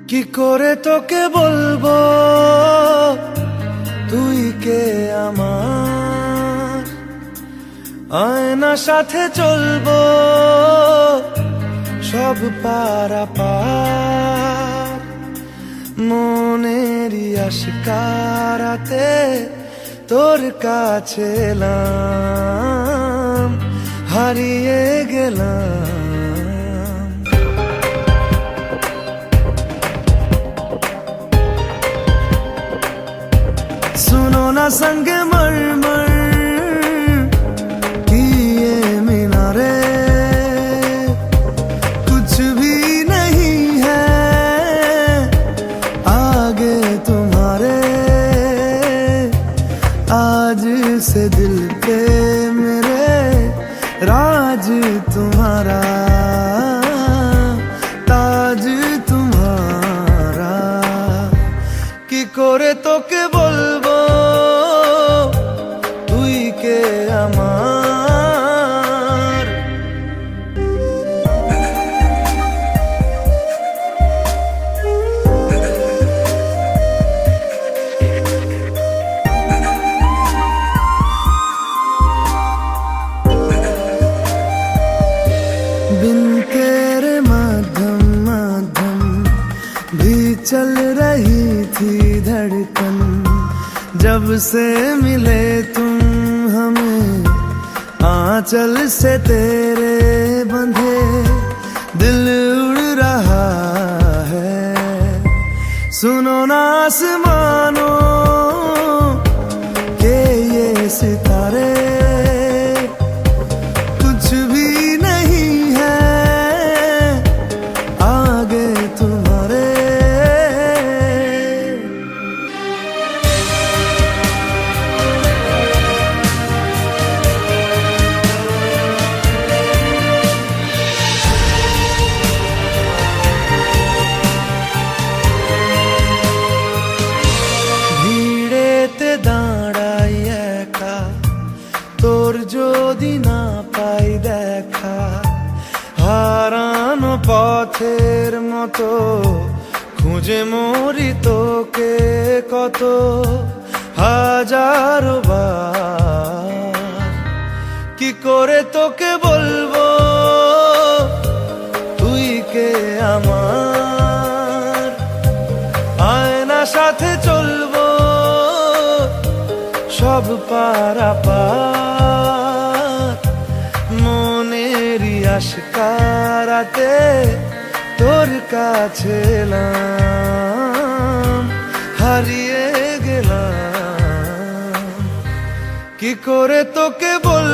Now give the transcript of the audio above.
কি করে তোকে বলবো তুই কে আমার, আয়না সাথে চলবো সব পারাপার, মনেরই আশকারাতে তোর কাছে এলাম, হারিয়ে গেলাম। सुनो ना संग मरमर की ये मीनारे, कुछ भी नहीं है आगे तुम्हारे, आज से दिल पे मेरे राज तुम्हारा, ताज तुम्हारा। কি করে তোকে বলবো তুই কে আমার, बिन तेरे माध्यम माध्यम भी चल रही थी धड़कन, जब से मिले तुम हमें आंचल से तेरे बंधे दिल उड़ रहा है। सुनो ना आसमानों के ये सितारे, कुछ भी नहीं है आगे तुम्हारे। ভিড়েতে দাঁড়াই একা তোর যদি না পাই দেখা, হারানো পথের মতো খুঁজে মরি তোকে কত হাজারো বার। কি করে তোকে বলবো তুই কে আমার, আয়না সাথে চলবো সব পারাপার, মনেরই আশকারাতে তোর কাছে এলাম, হারিয়ে গেলাম। কি করে তোকে বল